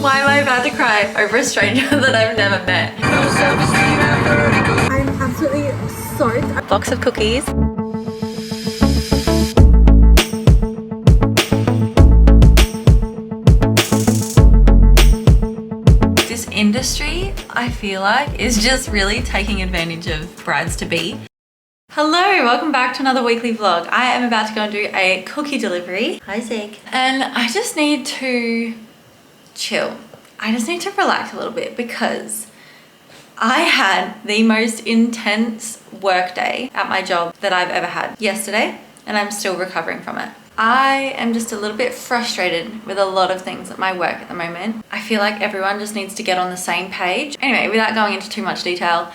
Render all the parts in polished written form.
Why am I about to cry over a stranger that I've never met? I'm absolutely sorry. Box of cookies. This industry, I feel like, is just really taking advantage of brides-to-be. Hello, welcome back to another weekly vlog. I am about to go and do a cookie delivery. Hi, Zeke. And I just need to chill. I just need to relax a little bit because I had the most intense work day at my job that I've ever had yesterday, and I'm still recovering from it. I am just a little bit frustrated with a lot of things at my work at the moment. I feel like everyone just needs to get on the same page. Anyway, without going into too much detail,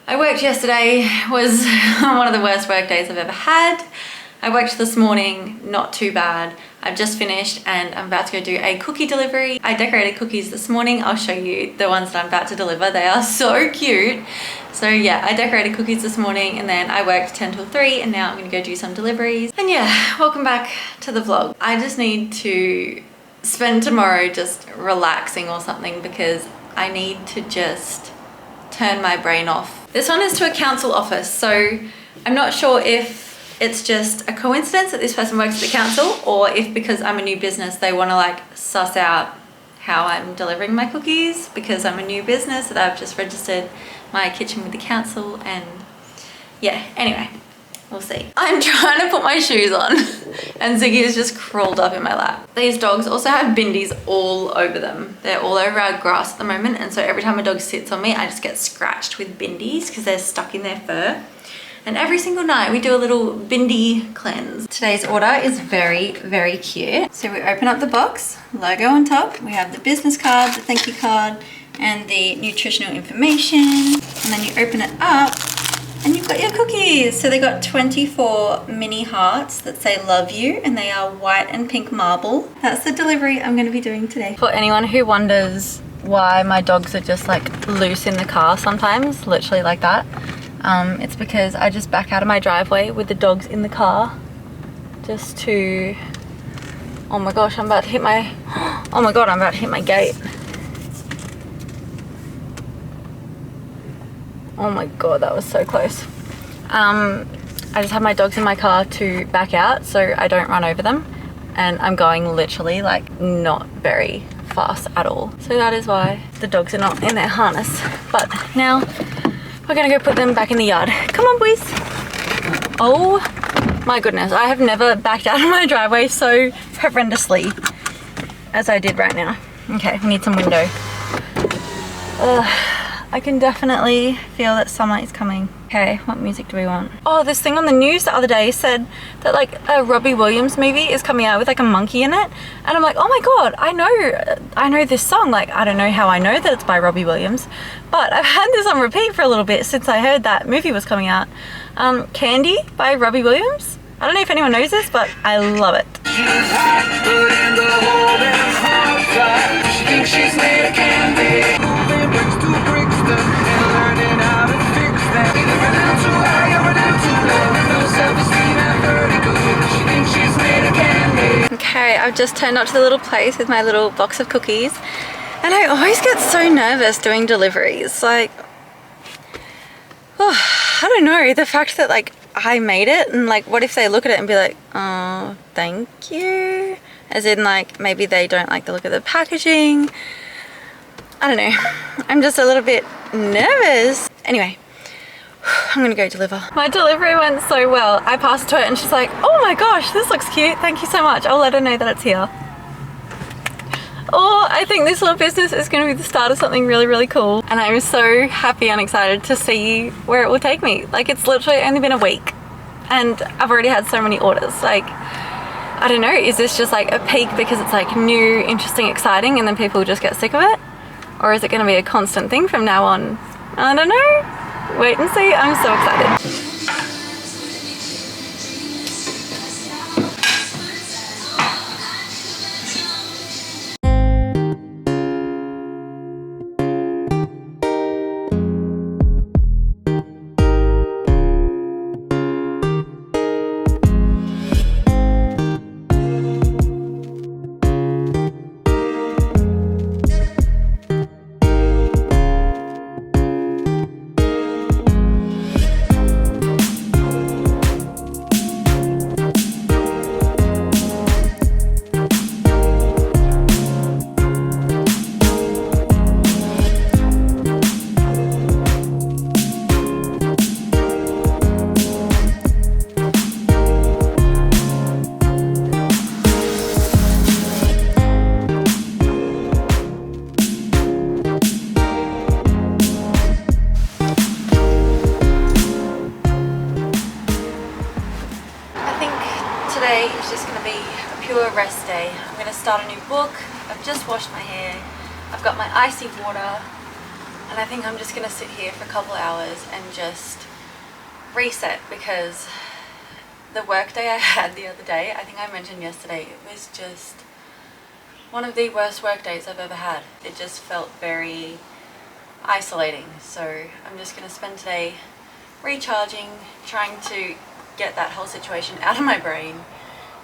I worked yesterday, was one of the worst work days I've ever had. I worked this morning, not too bad. I've just finished and I'm about to go do a cookie delivery. I decorated cookies this morning. I'll show you the ones that I'm about to deliver. They are so cute. So yeah, I decorated cookies this morning and then I worked 10 till 3 and now I'm gonna go do some deliveries. And yeah, welcome back to the vlog. I just need to spend tomorrow just relaxing or something because I need to just turn my brain off. This one is to a council office, so I'm not sure if it's just a coincidence that this person works at the council or if because I'm a new business they want to like suss out how I'm delivering my cookies because I'm a new business that I've just registered my kitchen with the council. And yeah, anyway, we'll see. I'm trying to put my shoes on and Ziggy is just crawled up in my lap. These dogs also have bindies all over them. They're all over our grass at the moment, and so every time a dog sits on me I just get scratched with bindies because they're stuck in their fur. And every single night we do a little bindi cleanse. Today's order is very, very cute. So we open up the box, logo on top. We have the business card, the thank you card, and the nutritional information. And then you open it up and you've got your cookies. So they got 24 mini hearts that say love you, and they are white and pink marble. That's the delivery I'm gonna be doing today. For anyone who wonders why my dogs are just like loose in the car sometimes, literally like that, it's because I just back out of my driveway with the dogs in the car just to, oh my gosh, I'm about to hit my, oh my God, I'm about to hit my gate. Oh my God, that was so close. I just have my dogs in my car to back out so I don't run over them, and I'm going literally like not very fast at all. So that is why the dogs are not in their harness. But now we're gonna go put them back in the yard. Come on, boys. Oh my goodness, I have never backed out of my driveway so horrendously as I did right now. Okay, we need some window. I can definitely feel that summer is coming. Okay, what music do we want? Oh, this thing on the news the other day said that like a Robbie Williams movie is coming out with like a monkey in it. And I'm like, oh my God, I know this song. Like, I don't know how I know that it's by Robbie Williams, but I've had this on repeat for a little bit since I heard that movie was coming out. Candy by Robbie Williams. I don't know if anyone knows this, but I love it. Okay, I've just turned up to the little place with my little box of cookies, and I always get so nervous doing deliveries. Like, oh, I don't know, the fact that like I made it, and like what if they look at it and be like, oh, thank you, as in like maybe they don't like the look of the packaging. I don't know, I'm just a little bit nervous. Anyway, I'm gonna go deliver. My delivery went so well. I passed to her and she's like, oh my gosh, this looks cute, thank you so much. I'll let her know that it's here. Oh, I think this little business is going to be the start of something really, really cool. And I'm so happy and excited to see where it will take me. Like, it's literally only been a week and I've already had so many orders. Like, I don't know, is this just like a peak because it's like new, interesting, exciting, and then people just get sick of it? Or is it going to be a constant thing from now on? I don't know. Wait and see. I'm so excited. rest day. I'm going to start a new book. I've just washed my hair. I've got my icy water. And I think I'm just going to sit here for a couple hours and just reset, because the work day I had the other day, I think I mentioned yesterday, it was just one of the worst work days I've ever had. It just felt very isolating. So I'm just going to spend today recharging, trying to get that whole situation out of my brain.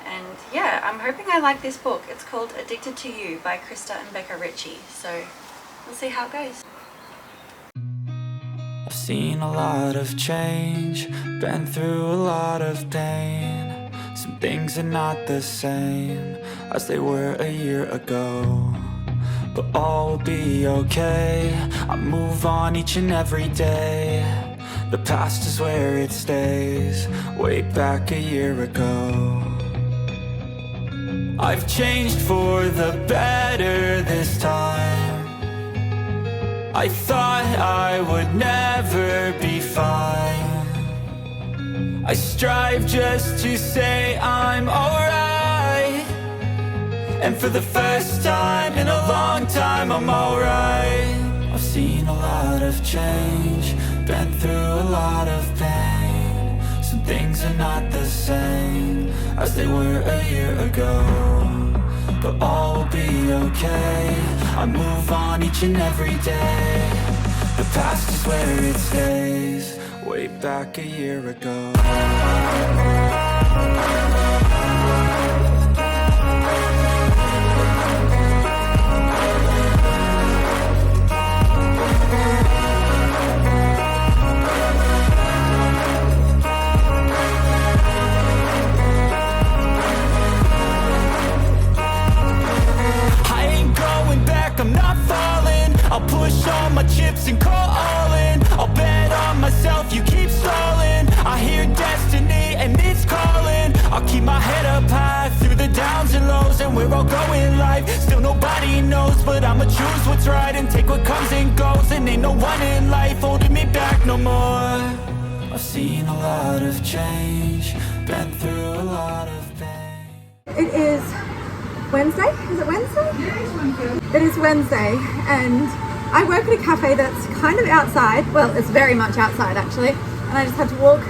And yeah, I'm hoping I like this book. It's called Addicted to You by Krista and Becca Ritchie. So we'll see how it goes. I've seen a lot of change, been through a lot of pain. Some things are not the same as they were a year ago, but all will be okay. I move on each and every day. The past is where it stays, way back a year ago. I've changed for the better this time. I thought I would never be fine. I strive just to say I'm alright, and for the first time in a long time I'm alright. I've seen a lot of change, been through a lot of pain. Some things are not the same as they were a year ago, but all will be okay. I move on each and every day. The past is where it stays, way back a year ago. I'm not falling, I'll push all my chips and call all in. I'll bet on myself, you keep stalling. I hear destiny and it's calling. I'll keep my head up high through the downs and lows, and we're all going life. Still nobody knows, but I'ma choose what's right and take what comes and goes. And ain't no one in life holding me back no more. I've seen a lot of change, been through a lot of pain. It is Wednesday? Is it Wednesday? Yeah, it's Wednesday. It is Wednesday, and I work at a cafe that's kind of outside. Well, it's very much outside actually. And I just had to walk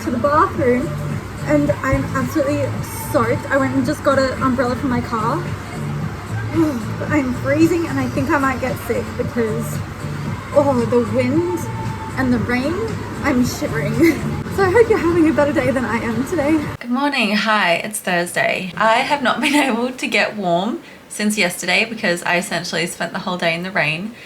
to the bathroom, and I'm absolutely soaked. I went and just got an umbrella for my car. I'm freezing, and I think I might get sick because, the wind and the rain, I'm shivering. So I hope you're having a better day than I am today. Good morning. Hi, it's Thursday. I have not been able to get warm since yesterday because I essentially spent the whole day in the rain.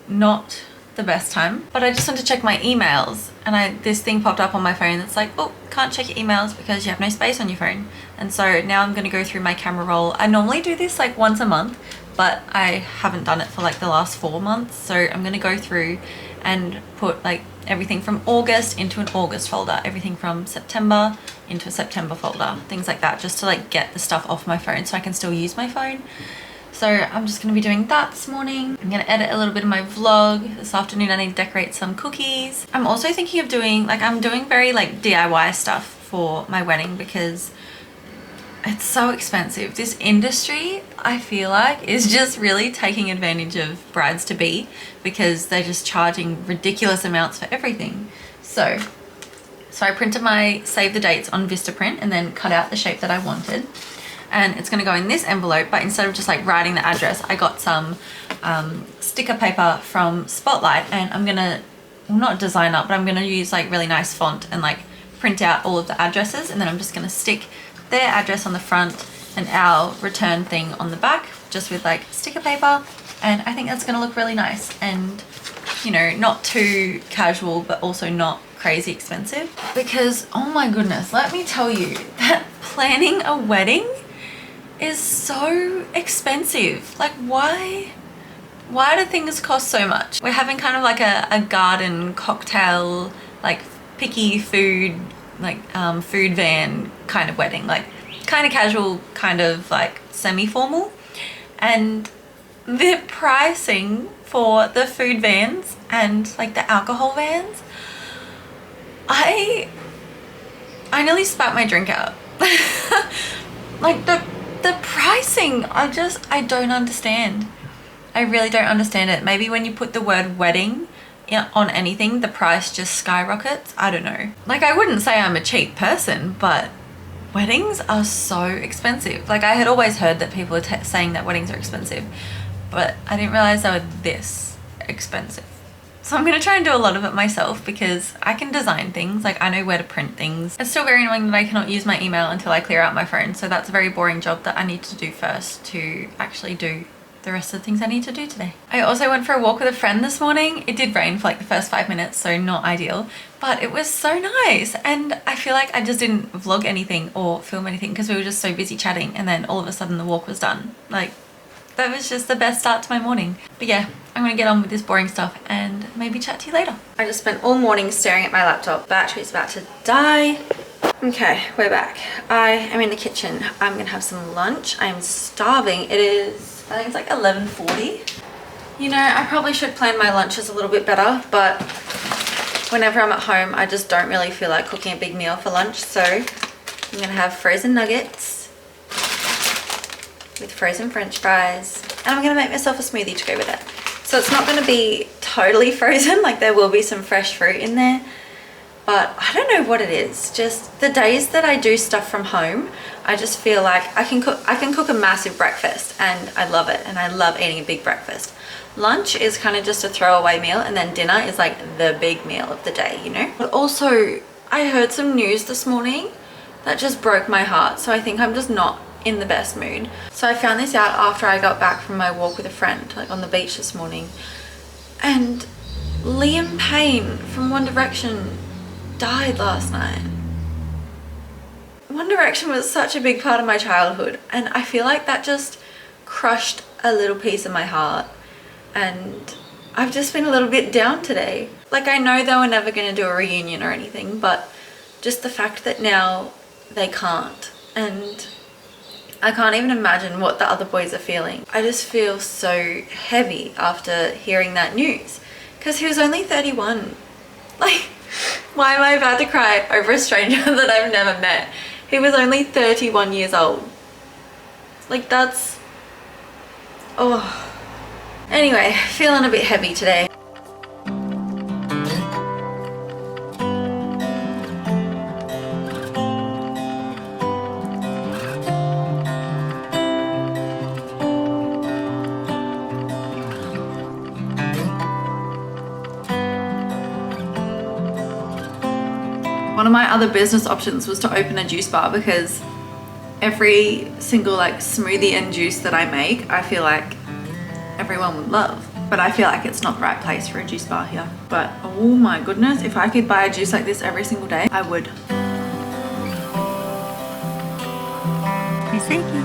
Not the best time, but I just went to check my emails, and this thing popped up on my phone that's like, oh, can't check your emails because you have no space on your phone. And so now I'm going to go through my camera roll. I normally do this like once a month, but I haven't done it for like the last 4 months. So I'm going to go through and put like everything from August into an August folder, everything from September into a September folder, things like that, just to like get the stuff off my phone so I can still use my phone. So I'm just going to be doing that this morning. I'm going to edit a little bit of my vlog. This afternoon I need to decorate some cookies. I'm also thinking of doing I'm doing very like DIY stuff for my wedding because it's so expensive. This industry, I feel like, is just really taking advantage of brides-to-be because they're just charging ridiculous amounts for everything. So I printed my save the dates on Vistaprint and then cut out the shape that I wanted. And it's going to go in this envelope, but instead of just like writing the address, I got some sticker paper from Spotlight, and I'm going to, well, not design up, but I'm going to use like really nice font and like print out all of the addresses, and then I'm just going to stick their address on the front and our return thing on the back, just with like sticker paper. And I think that's going to look really nice and, you know, not too casual, but also not crazy expensive. Because, oh my goodness, let me tell you that planning a wedding is so expensive. Like, why do things cost so much? We're having kind of like a garden cocktail, like picky food, like food van kind of wedding, like kind of casual, kind of like semi-formal. And the pricing for the food vans and like the alcohol vans, I nearly spat my drink out. Like the the pricing, I don't understand. I really don't understand it. Maybe when you put the word wedding on anything, the price just skyrockets. I don't know. Like, I wouldn't say I'm a cheap person, but weddings are so expensive. Like, I had always heard that people were saying that weddings are expensive, but I didn't realize they were this expensive. So I'm gonna try and do a lot of it myself because I can design things. Like, I know where to print things. It's still very annoying that I cannot use my email until I clear out my phone. So that's a very boring job that I need to do first to actually do the rest of the things I need to do today. I also went for a walk with a friend this morning. It did rain for like the first 5 minutes, so not ideal, but it was so nice. And I feel like I just didn't vlog anything or film anything because we were just so busy chatting, and then all of a sudden the walk was done. Like, that was just the best start to my morning. But yeah, I'm gonna get on with this boring stuff and maybe chat to you later. I just spent all morning staring at my laptop. Battery's about to die. Okay, we're back. I am in the kitchen. I'm gonna have some lunch. I'm starving. It is, I think it's like 11:40. You know, I probably should plan my lunches a little bit better, but whenever I'm at home, I just don't really feel like cooking a big meal for lunch. So I'm gonna have frozen nuggets with frozen French fries, and I'm gonna make myself a smoothie to go with it. So it's not gonna be totally frozen, like there will be some fresh fruit in there, but I don't know what it is. Just the days that I do stuff from home, I just feel like I can cook a massive breakfast, and I love it, and I love eating a big breakfast. Lunch is kind of just a throwaway meal, and then dinner is like the big meal of the day, you know? But also, I heard some news this morning that just broke my heart, so I think I'm just not in the best mood. So I found this out after I got back from my walk with a friend, like on the beach this morning, and Liam Payne from One Direction died last night. One Direction was such a big part of my childhood, and I feel like that just crushed a little piece of my heart, and I've just been a little bit down today. Like, I know they were never going to do a reunion or anything, but just the fact that now they can't, and I can't even imagine what the other boys are feeling. I just feel so heavy after hearing that news, because he was only 31. Like, why am I about to cry over a stranger that I've never met? He was only 31 years old. Like, that's... oh. Anyway, feeling a bit heavy today. One of my other business options was to open a juice bar, because every single like smoothie and juice that I make, I feel like everyone would love. But I feel like it's not the right place for a juice bar here. But oh my goodness, if I could buy a juice like this every single day, I would. Thank you.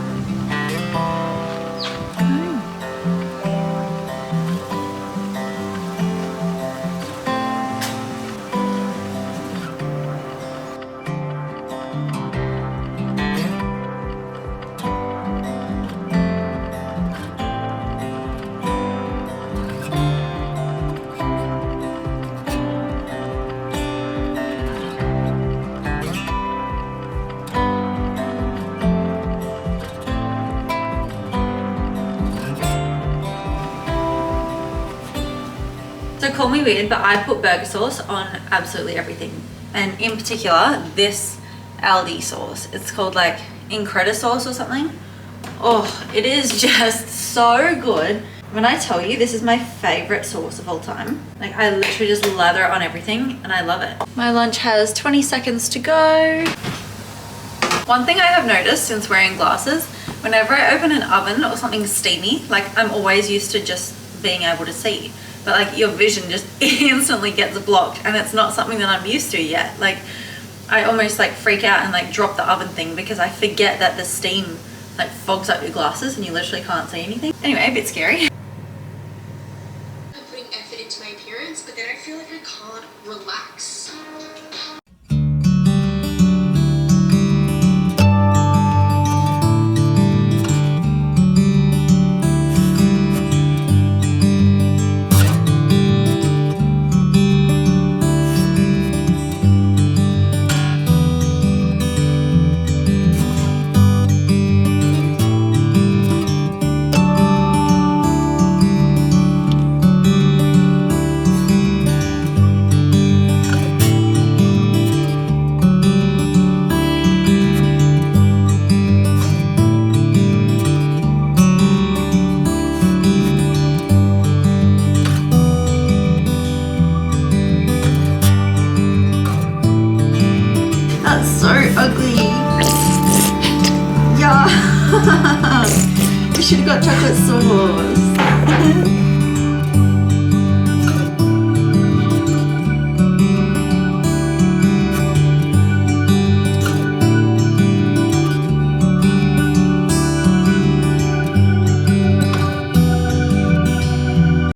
So call me weird, but I put burger sauce on absolutely everything. And in particular, this Aldi sauce. It's called like ENQUIRIES sauce or something. Oh, it is just so good. When I tell you, this is my favorite sauce of all time. Like, I literally just lather it on everything and I love it. My lunch has 20 seconds to go. One thing I have noticed since wearing glasses, whenever I open an oven or something steamy, like I'm always used to just being able to see. But like your vision just instantly gets blocked, and it's not something that I'm used to yet. Like, I almost like freak out and like drop the oven thing because I forget that the steam like fogs up your glasses and you literally can't see anything. Anyway, a bit scary. I'm putting effort into my appearance, but then I feel like I can't relax. ugly. Yeah. We should have got chocolate sauce.